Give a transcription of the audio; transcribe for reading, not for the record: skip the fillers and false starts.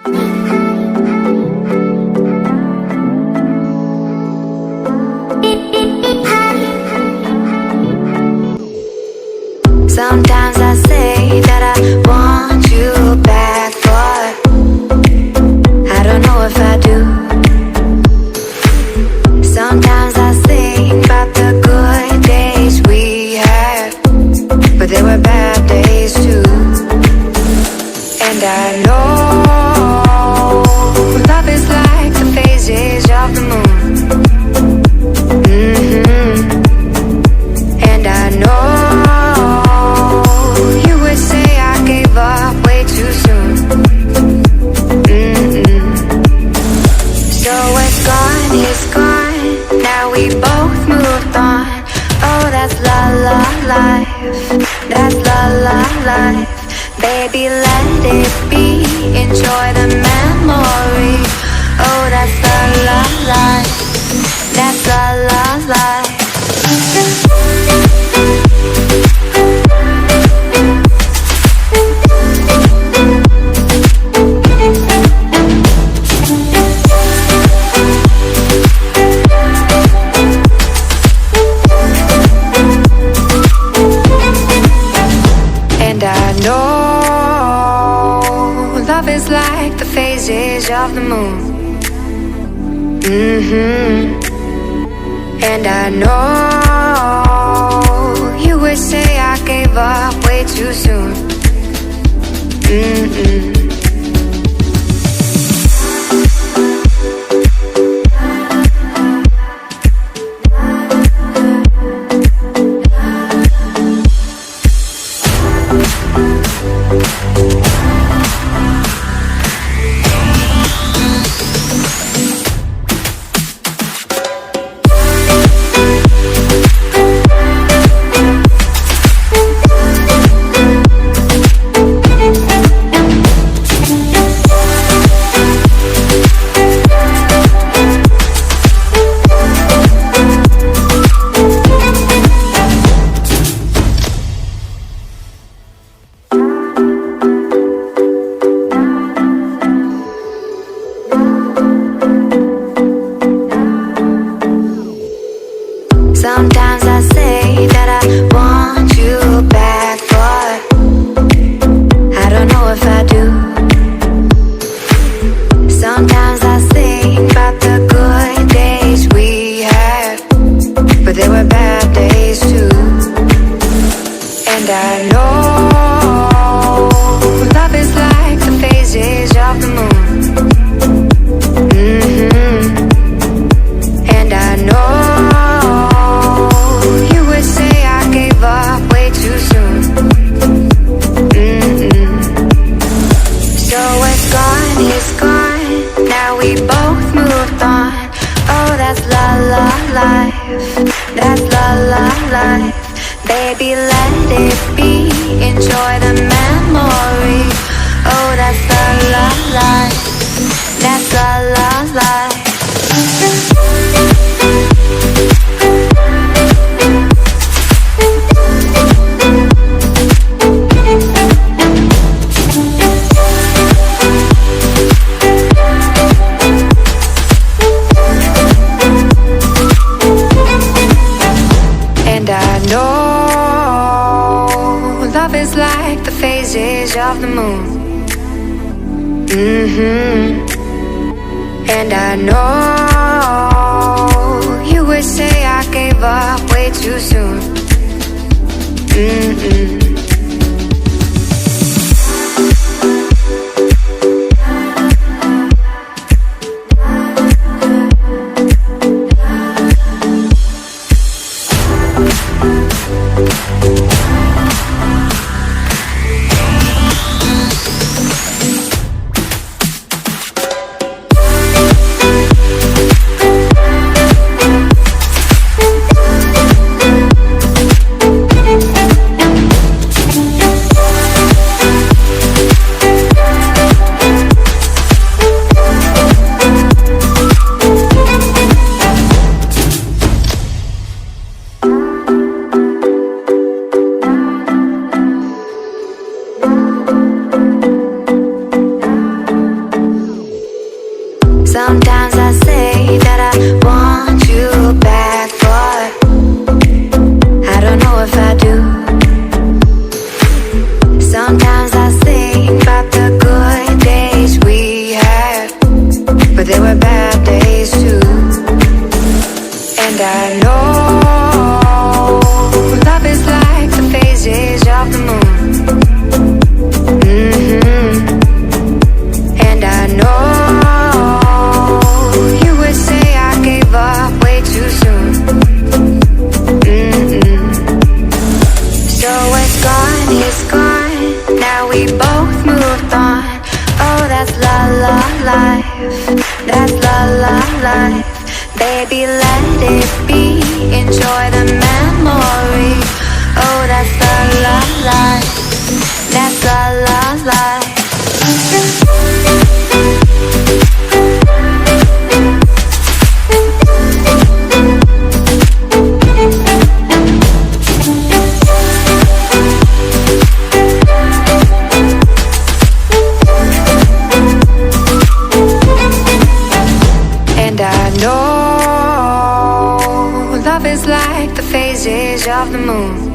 Sometimes I say that I want you back, but I don't know if I do. Sometimes I think about the good days we had, but there were bad days too. And I know love is like the phases of the moon. And I know way too soon. So it's gone. Now we both moved on. Oh, that's la la life. That's la la life. Baby, let it be. Enjoy the memory. Oh, that's la la life. That's la la life. Like the phases of the moon. And I know you would say I gave up way too soon. Sometimes I say that I want you back, but I don't know if I do. Sometimes I think about the good days we had, but there were bad days too. And I know love is like the phases of the moon. And I know it's gone. Now we both moved on. Oh, that's la la life. That's la la life. Baby, let it be. Enjoy the memory. Oh, that's la la life. That's la la life. Like the phases of the moon. And I know you would say I gave up way too soon. Sometimes I say that I want you back, but I don't know if I do. Sometimes I think about the good days we had, but there were bad days too. And I know love is like the phases of the moon. And I know you would say I gave up way too soon. So it's gone, now we both moved on. Oh, that's la la life, that's la la life. Baby, let it be, enjoy the memory. Oh, that's la la life, that's la la life. And I know love is like the phases of the moon.